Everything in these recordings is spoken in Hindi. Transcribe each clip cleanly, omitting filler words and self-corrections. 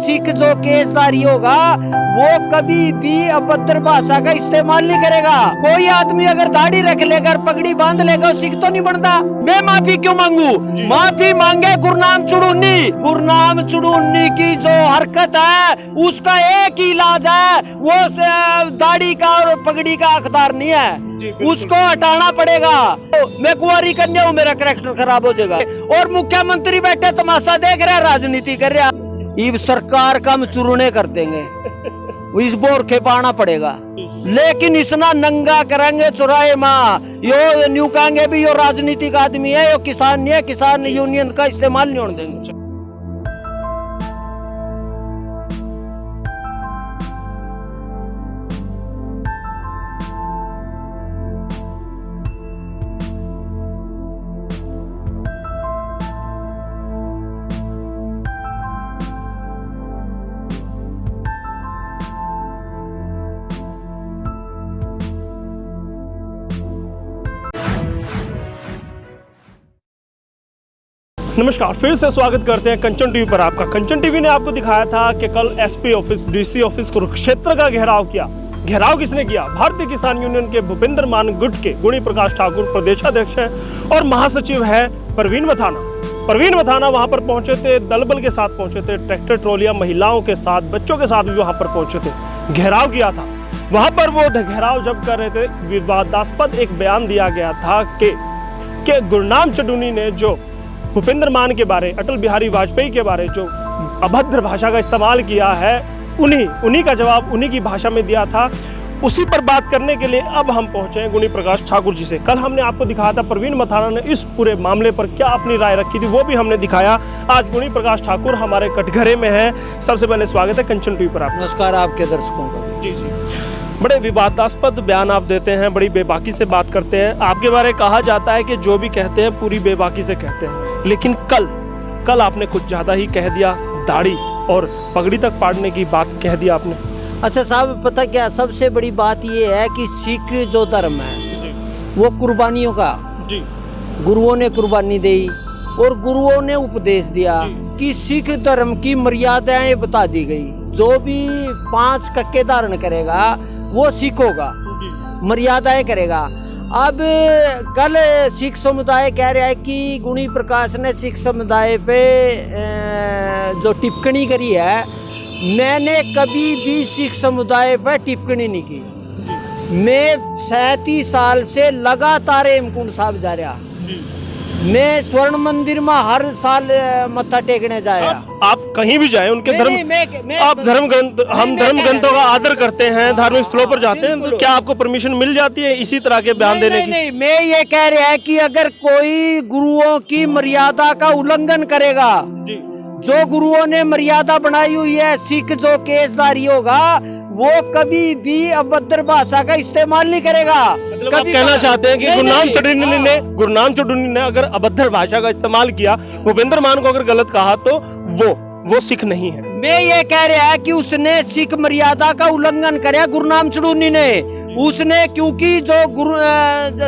सिख जो केसधारी होगा वो कभी भी अभद्र भाषा का इस्तेमाल नहीं करेगा। कोई आदमी अगर दाढ़ी रख लेगा और पगड़ी बांध लेगा वो सिख तो नहीं बनता। मैं माफी क्यों मांगू? माफी मांगे गुरनाम चुड़ूनी। गुरनाम चुड़ूनी की जो हरकत है उसका एक ही इलाज है, वो दाढ़ी का और पगड़ी का हकदार नहीं है, उसको हटाना पड़ेगा। मैं कुंवारी कन्या हूँ, मेरा कैरेक्टर खराब हो जाएगा। और मुख्यमंत्री बैठे तमाशा देख रहा है, राजनीति कर रहा है। इस सरकार का हम चुरूने कर देंगे, इस बोर के पाना पड़ेगा, लेकिन इसना नंगा करेंगे चुराए माँ। यो न्यू कहेंगे भी यो राजनीतिक आदमी है, यो किसान नहीं है, किसान यूनियन का इस्तेमाल नहीं होने देंगे। नमस्कार, फिर से स्वागत करते हैं कंचन टीवी पर आपका। कंचन टीवी ने आपको दिखाया था कि कल SP office, DC office Kurukshetra का घेराव किया। घेराव किसने किया? भारतीय किसान यूनियन के भूपेंद्र मान गुट के गुणी प्रकाश ठाकुर प्रदेशाध्यक्ष हैं और महासचिव है परवीन मथाना। परवीन मथाना वहां पर पहुंचे थे, दल बल के साथ पहुंचे थे, ट्रैक्टर ट्रॉलियां महिलाओं के साथ, बच्चों के साथ भी वहां पर पहुंचे थे, घेराव किया था। वहां पर वो घेराव जब कर रहे थे, विवादास्पद एक बयान दिया गया था कि गुरनाम चुड़ूनी ने जो भूपेंद्र मान के बारे, अटल बिहारी वाजपेयी के बारे जो अभद्र भाषा का इस्तेमाल किया है, उन्हीं का जवाब उन्हीं की भाषा में दिया था। उसी पर बात करने के लिए अब हम पहुंचे हैं गुणी प्रकाश ठाकुर जी से। कल हमने आपको दिखाया था परवीन मथाना ने इस पूरे मामले पर क्या अपनी राय रखी थी, वो भी हमने दिखाया। आज गुणी प्रकाश ठाकुर हमारे कटघरे में है। सबसे पहले स्वागत है कंचन टीवी पर आप। नमस्कार आपके दर्शकों का। जी जी, बड़े विवादास्पद बयान आप देते हैं, बड़ी बेबाकी से बात करते हैं। आपके बारे में कहा जाता है कि जो भी कहते हैं पूरी बेबाकी से कहते हैं, लेकिन कल आपने कुछ ज्यादा ही कह दिया। दाढ़ी और पगड़ी तक पाड़ने की बात कह दिया आपने। अच्छा साहब, पता क्या सबसे बड़ी बात ये है कि सिख जो धर्म है वो कुर्बानियों का, गुरुओं ने कुर्बानी दी और गुरुओं ने उपदेश दिया कि सिख धर्म की मर्यादाएं बता दी गई। जो भी 5 कक्के धारण करेगा वो सिख होगा, मर्यादाएं करेगा। अब कल सिख समुदाय कह रहा है कि गुणी प्रकाश ने सिख समुदाय पे जो टिप्पणी करी है, मैंने कभी भी सिख समुदाय पर टिप्पणी नहीं की। मैं 37 साल से लगातार हेमकुंड साहब जा रहा, मैं स्वर्ण मंदिर में हर साल मत्था टेकने जाया। आप कहीं भी जाए उनके धर्म, आप धर्म ग्रंथ, हम धर्म ग्रंथों का आदर करते हैं, धार्मिक स्थलों पर जाते हैं, तो क्या आपको परमिशन मिल जाती है इसी तरह के बयान देने की? नहीं, मैं ये कह रहा है कि अगर कोई गुरुओं की मर्यादा का उल्लंघन करेगा, जो गुरुओं ने मर्यादा बनाई हुई है, सिख जो केसधारी होगा वो कभी भी अभद्र भाषा का इस्तेमाल नहीं करेगा। मतलब आप कहना चाहते हैं कि गुरनाम चुड़ूनी ने अगर अभद्र भाषा का इस्तेमाल किया, भूपेंद्र मान को अगर गलत कहा, तो वो सिख नहीं है। मैं ये कह रहा है कि उसने सिख मर्यादा का उल्लंघन कराया गुरनाम चुड़ूनी ने। उसने, क्योंकि जो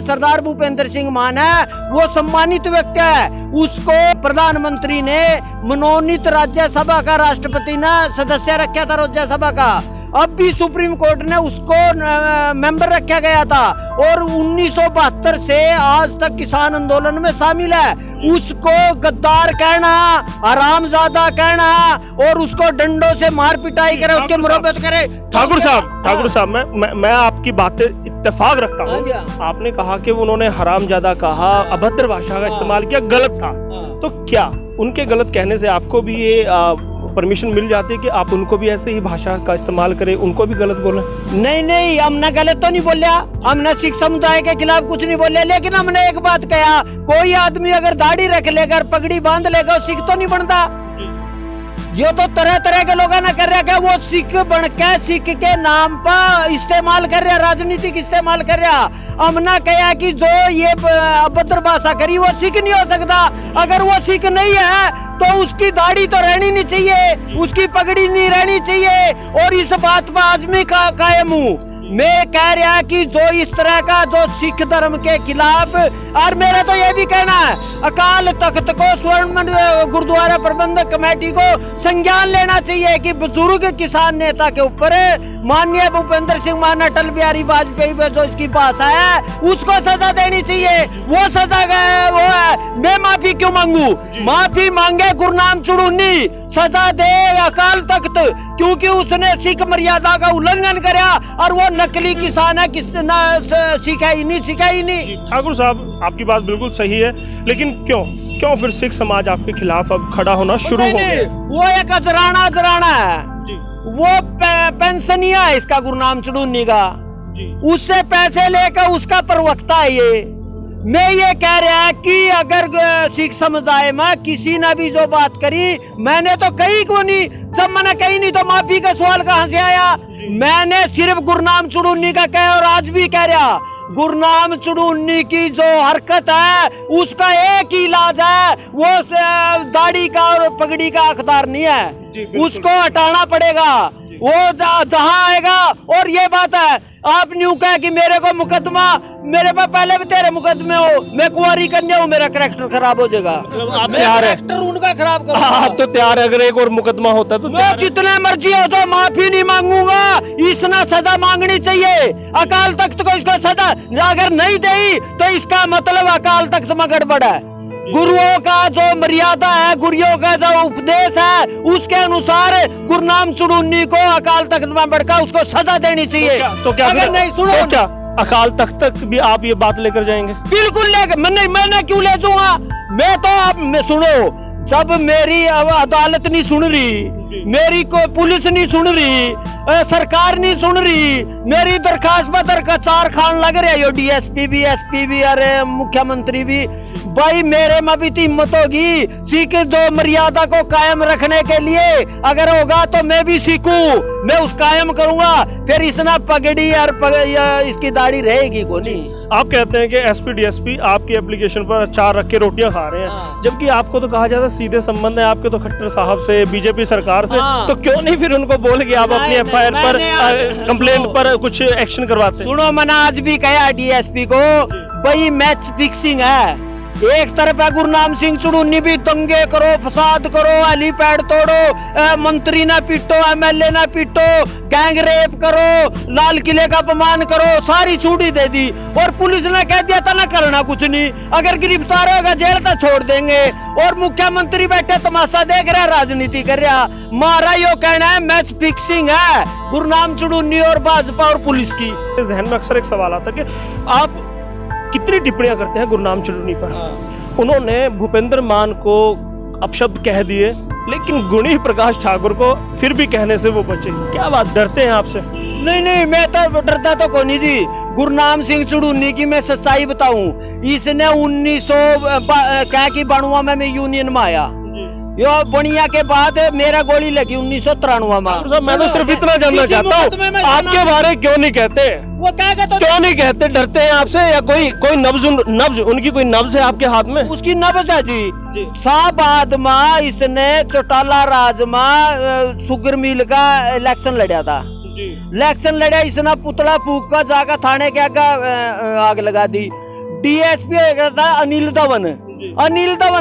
सरदार भूपेंद्र सिंह मान है वो सम्मानित व्यक्ति है, उसको प्रधानमंत्री ने मनोनीत राज्यसभा का, राष्ट्रपति ने सदस्य रखा था राज्यसभा का। अब भी सुप्रीम कोर्ट ने उसको मेंबर रखा गया था और 1972 से आज तक किसान आंदोलन में शामिल है। उसको गद्दार कहना, हरामजादा कहना और उसको डंडों से मार पिटाई करे, उसके मुरब्बत करे। ठाकुर साहब, मैं आपकी बातें इत्तेफाक रखता हूँ। आपने कहा कि उन्होंने हरामजादा कहा, अभद्र भाषा का इस्तेमाल किया, गलत था। तो क्या उनके गलत कहने से आपको भी ये परमिशन मिल जाती है कि आप उनको भी ऐसे ही भाषा का इस्तेमाल करें, उनको भी गलत बोले? नहीं, हमने गलत तो नहीं बोलिया, हमने सिख समुदाय के खिलाफ कुछ नहीं बोलिया, लेकिन हमने एक बात कहा, कोई आदमी अगर दाढ़ी रख लेगा और पगड़ी बांध लेगा सिख तो नहीं बनता। ये तो तरह तरह के लोगों ने कर रहा है, वो सिख बन के सिख के नाम पर इस्तेमाल कर रहा, राजनीतिक इस्तेमाल कर रहा। हमने कहा कि जो ये अभद्र भाषा करी वो सिख नहीं हो सकता। अगर वो सिख नहीं है तो उसकी दाढ़ी तो रहनी नहीं चाहिए, उसकी पगड़ी नहीं रहनी चाहिए, और इस बात पर आज मैं कायम हूँ। मैं कह रहा कि जो इस तरह का जो सिख धर्म के खिलाफ, और मेरा तो ये भी कहना है अकाल तख्त को, स्वर्ण गुरुद्वारा प्रबंधक कमेटी को संज्ञान लेना चाहिए कि बुजुर्ग किसान नेता के ऊपर माननीय भूपेंद्र सिंह मान, अटल बिहारी वाजपेयी पे जो इसकी भाषा है उसको सजा देनी चाहिए। वो सजा वो है, मैं माफी क्यों मांगू? माफी मांगे गुरनाम चुड़ूनी, सजा दे अकाल तख्त, क्योंकि उसने सिख मर्यादा का उल्लंघन करा और वो नकली किसान है, किस सिखाई नहीं। ठाकुर साहब आपकी बात बिल्कुल सही है, लेकिन क्यों फिर सिख समाज आपके खिलाफ अब खड़ा होना शुरू हो गया? वो एक अजराना है वो पेंशनिया है इसका, गुरनाम चुड़ूनी का, उससे पैसे लेकर उसका प्रवक्ता है ये। मैं ये कह रहा है कि अगर सिख समुदाय में किसी ने भी जो बात करी, मैंने तो कही क्यों नहीं, जब मैंने कही नहीं तो माफी का सवाल कहां से आया? मैंने सिर्फ गुरनाम चुड़ूनी का कहा और आज भी कह रहा, गुरनाम चुड़ूनी की जो हरकत है उसका एक ही इलाज है, वो दाढ़ी का और पगड़ी का हकदार नहीं है, उसको हटाना पड़ेगा। वो जहां आएगा। और ये बात है, आप न्यू कहा कि मेरे को मुकदमा, मेरे पास पहले भी तेरे मुकदमे हो, मैं कुंवारी कन्या हूँ, मेरा कैरेक्टर खराब हो जाएगा। आप तैयार है? उनका खराब करो। आप तो तैयार है, अगर एक और मुकदमा होता तो मैं जितने मर्जी हो तो माफी नहीं मांगूंगा, इसने सजा मांगनी चाहिए। अकाल तख्त को इसको सजा अगर नहीं देगी तो इसका मतलब अकाल तख्त में गड़बड़ है। गुरुओं का जो मर्यादा है, गुरुओं का जो उपदेश है, उसके अनुसार गुरनाम चुड़ूनी को अकाल तख्त में बढ़कर उसको सजा देनी चाहिए। तो क्या अगर नहीं सुनो तो क्या अकाल तख्त तक भी आप ये बात लेकर जाएंगे? बिल्कुल लेकर, मैंने क्यों ले जाऊंगा? मैं तो आप सुनो, जब मेरी अदालत नहीं सुन रही, मेरी कोई पुलिस नहीं सुन रही, सरकार नहीं सुन रही, मेरी दरखास्त पर दरखाचार खान लग रही है, डीएसपी भी, एसपी भी, अरे मुख्यमंत्री भी, भाई मेरे में भी तो हिम्मत होगी। सिख जो मर्यादा को कायम रखने के लिए अगर होगा तो मैं भी सीखूं, मैं उस कायम करूंगा। फिर इसना पगड़ी और इसकी दाढ़ी रहेगी को नहीं। आप कहते हैं कि एसपी डीएसपी आपकी एप्लीकेशन पर अचार रख के रोटियां खा रहे हैं, जबकि आपको तो कहा जाता है सीधे संबंध है आपके तो खट्टर साहब से, बीजेपी सरकार से, तो क्यों नहीं फिर उनको बोल के आप अपनी एफआईआर पर, कंप्लेंट पर कुछ एक्शन करवाते हैं? सुनो, मैंने आज भी कहा डीएसपी को, भाई मैच फिक्सिंग है। एक तरफ है गुरनाम सिंह चुड़ूनी भी दंगे करो, फसाद करो, हेलीपैड तोड़ो, मंत्री ना पीटो, एमएलए ना पीटो, गैंग रेप करो, लाल किले का अपमान करो, सारी छुट्टी दे दी। और पुलिस ने कह दिया था ना करना कुछ नहीं, अगर गिरफ्तार होगा जेल तो छोड़ देंगे। और मुख्यमंत्री बैठे तमाशा देख रहा, राजनीति कर रहा। मारा यो कहना है मैच फिक्सिंग है गुरनाम चुड़ूनी और भाजपा और पुलिस की। जहन में अक्सर एक सवाल आता है कि आप कितनी टिप्पणियां करते हैं गुरनाम चुड़ूनी पर। उन्होंने भूपेंद्र मान को अपशब्द कह दिए, लेकिन गुणी प्रकाश ठाकुर को फिर भी कहने से वो बचे। क्या बात, डरते हैं आपसे? नहीं, मैं तो डरता तो कोनी जी। गुरनाम सिंह चुड़ूनी की मैं सच्चाई बताऊं, इसने 1992 में मैं यूनियन में आया, यो बनिया के बाद मेरा गोली लगी 1993 में। मैं तो सिर्फ इतना जानना चाहता हूँ, आपके बारे क्यों नहीं कहते? वो क्या तो क्यों नहीं कहते? डरते हैं आपसे या कोई नब्ज उनकी कोई नब्ज है आपके हाथ में? उसकी नब्ज है जी। शाहबाद में इसने चौटाला राज में शुगर मिल का इलेक्शन लड़ा था। इलेक्शन लड़ा, इसने पुतला फूक का जाकर थाने के आगे आग लगा दी। डीएसपी था अनिल धवन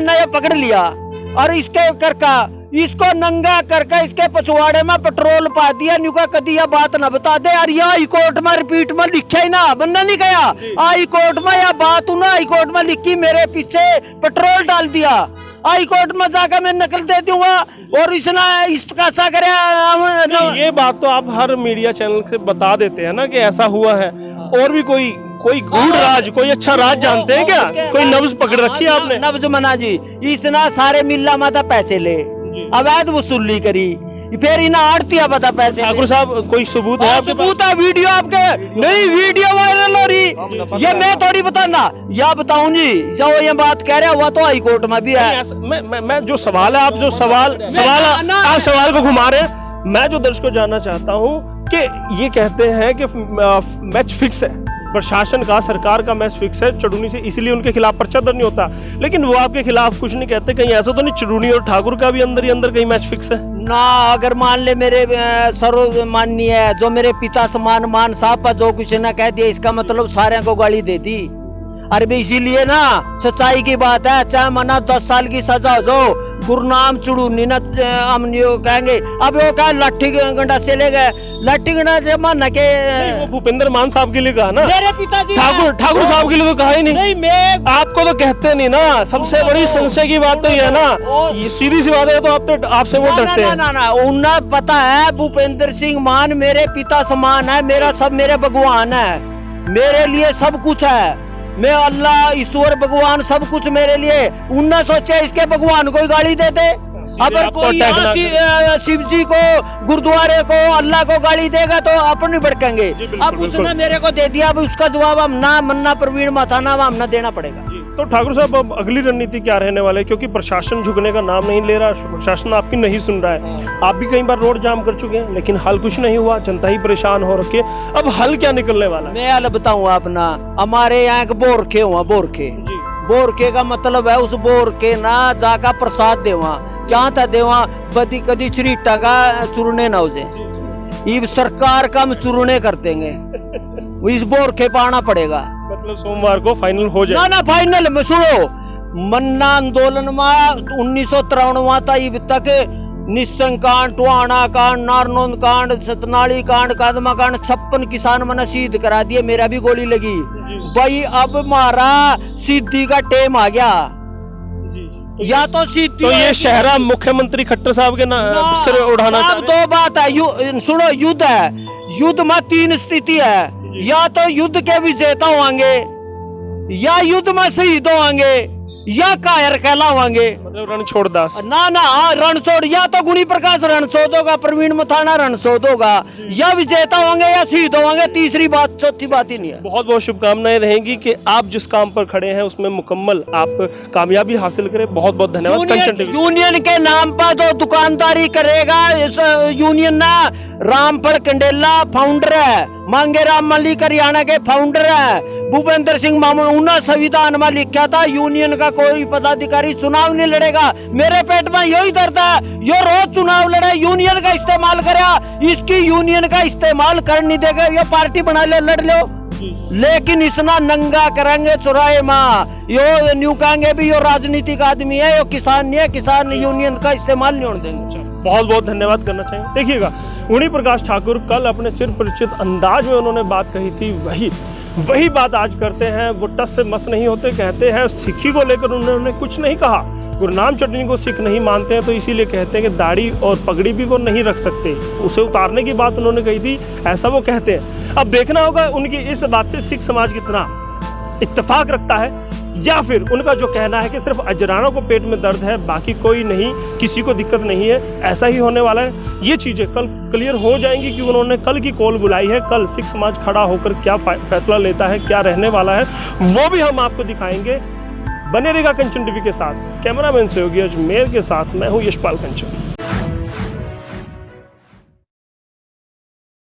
ने ये पकड़ लिया और इसके करका इसको नंगा करके इसके पछवाड़े में पेट्रोल पा दिया। न्यूका कदी यह बात न बता दे यार, यह हाई कोर्ट में रिपीट में लिखे ही ना, बनना नहीं गया हाई कोर्ट में, यह बात ना हाई कोर्ट में लिखी, मेरे पीछे पेट्रोल डाल दिया। हाई कोर्ट में जाकर मैं नकल दे दूंगा और इसने इस्तकासा करे। ये बात तो आप हर मीडिया चैनल से बता देते हैं ना कि ऐसा हुआ है। और भी कोई गूढ़ राज, कोई अच्छा राज जानते हैं क्या? कोई नब्ज पकड़ रखी है आपने? नब्ज मना जी, इसने सारे मिल्ला माता पैसे ले, अवैध वसूली करी, फिर इन्हें आड़तिया बता पैसे। ठाकुर साहब कोई सबूत है आपके पास? सबूत है, वीडियो आपके नहीं, वीडियो वायरल हो रही, ये मैं थोड़ी बताना, या बताऊं जी जो ये बात कह रहे हुआ तो हाई कोर्ट में भी है। मैं जो सवाल है, आप जो सवाल आप सवाल को घुमा रहे हैं, मैं जो दर्शकों को जानना चाहता हूँ कि ये कहते हैं कि मैच फिक्स है, प्रशासन का, सरकार का मैच फिक्स है चुड़ूनी से, इसलिए उनके खिलाफ पर्चा दर्ज नहीं होता। लेकिन वो आपके खिलाफ कुछ नहीं कहते, कहीं ऐसा तो नहीं चुड़ूनी और ठाकुर का भी अंदर ही अंदर कहीं मैच फिक्स है ना? अगर मान ले मेरे सर्वमान्य है, जो मेरे पिता समान मान साहब पर जो कुछ ना कह दिया, इसका मतलब सारे को गाली दे दी। अरे भी इसीलिए ना सच्चाई की बात है, चाहे मना 10 साल की सजा हो जो, गुरनाम चुड़ूनी ना हम कहेंगे। अब वो क्या लाठी गंडा चले गए, लाठी गंडा जमाना के वो भूपेंद्र मान साहब के लिए कहा ना, मेरे पिताजी ठाकुर साहब के लिए तो कहा ही नहीं। मैं आपको तो कहते नहीं ना। सबसे बड़ी संशय की बात तो ये है ना, ये सीधी सी बात है, तो आप तो आपसे वो डरते हैं ना। उन्हें पता है भूपेंद्र सिंह मान मेरे पिता समान है, मेरा सब मेरे भगवान है, मेरे लिए सब कुछ है। मैं अल्लाह ईश्वर भगवान सब कुछ मेरे लिए। उन्होंने सोचा इसके भगवान को गाली देते। अगर कोई शिव जी को, गुरुद्वारे को, अल्लाह को गाली देगा तो अपन नहीं भड़केंगे। अब उसने मेरे को दे दिया, अब उसका जवाब हम ना मन्ना प्रवीण मथाना हम ना देना पड़ेगा। तो ठाकुर साहब अब अगली रणनीति क्या रहने वाले है? क्योंकि प्रशासन झुकने का नाम नहीं ले रहा, प्रशासन आपकी नहीं सुन रहा है। आप भी कई बार रोड जाम कर चुके हैं, लेकिन हल कुछ नहीं हुआ, जनता ही परेशान हो रखी है। अब हल क्या निकलने वाला है? मैं हल बताऊँ अपना, हमारे यहाँ के बोरखे हुआ, बोरखे बोरके का मतलब है उस बोरके ना जाका प्रसाद देवा, क्या था देवा बदी कदी चरीटा का चूरने ना उसे। ये सरकार का हम चूरने कर देंगे, इस बोरके पे आना पड़ेगा। मतलब सोमवार को फाइनल हो जाए ना फाइनल में सुनो, मन्ना आंदोलन में 1953 तक निस्संग कांड, टुहाना कांड, नारनौंद कांड, सतनाली कांड, कादमा कांड, 56 किसान मना शहीद करा दिए, मेरा भी गोली लगी भाई। अब हमारा सिद्धि का टेम आ गया, या तो सिद्धि तो ये शहरा मुख्यमंत्री खट्टर साहब के ना सिर उड़ाना। अब दो बात है, सुनो युद्ध है, युद्ध में 3 स्थिति है, या तो युद्ध के विजेता होंगे, या युद्ध में शहीद होंगे, या कायर कहलावांगे। मतलब रणछोड़ दास ना रणछोड़, या तो गुणी प्रकाश रणछोड़ होगा, प्रवीण मथाना रणछोड़ होगा, या विजेता होंगे या शहीद होंगे। तीसरी बात, चौथी बात ही नहीं है। बहुत बहुत शुभकामनाएं रहेंगी कि आप जिस काम पर खड़े हैं उसमें मुकम्मल आप कामयाबी हासिल करें। बहुत बहुत धन्यवाद। कंचन टीवी यूनियन के नाम पर जो दुकानदारी करेगा, इस यूनियन ना रामफल कंडेला फाउंडर है, मांगे राम मल्लिक हरियाणा के फाउंडर है, भूपेंद्र सिंह मामू, उन्होंने संविधान में लिखा था यूनियन का कोई पदाधिकारी चुनाव नहीं लड़ेगा। मेरे पेट में यही दर्द है, यो रोज चुनाव लड़े, यूनियन का इस्तेमाल करे, इसकी यूनियन का इस्तेमाल कर नहीं देगा, यो पार्टी बना ले, लड़ लो, लेकिन इसना नंगा करेंगे चुराए माँ। यो न्यू कहेंगे भी यो राजनीतिक आदमी है, यो किसान नहीं है, किसान यूनियन का इस्तेमाल नहीं होने देंगे। बहुत बहुत धन्यवाद करना चाहिए। देखिएगा, गुणी प्रकाश ठाकुर कल अपने चिर परिचित अंदाज में उन्होंने बात कही थी, वही बात आज करते हैं। वो टस से मस नहीं होते, कहते हैं सिक्खी को लेकर उन्होंने कुछ नहीं कहा। गुरनाम चटनी को सिख नहीं मानते हैं, तो इसीलिए कहते हैं कि दाढ़ी और पगड़ी भी वो नहीं रख सकते, उसे उतारने की बात उन्होंने कही थी, ऐसा वो कहते हैं। अब देखना होगा उनकी इस बात से सिख समाज कितना इत्तेफाक रखता है, या फिर उनका जो कहना है कि सिर्फ अजरानों को पेट में दर्द है, बाकी कोई नहीं, किसी को दिक्कत नहीं है, ऐसा ही होने वाला है। ये चीज़ें कल क्लियर हो जाएंगी कि उन्होंने कल की कॉल बुलाई है। कल सिख समाज खड़ा होकर क्या फैसला लेता है, क्या रहने वाला है, वो भी हम आपको दिखाएंगे। बने रहेगा कंचन टीवी के साथ। कैमरामैन सहयोगी अजमेर के साथ मैं हूँ यशपाल कंचन।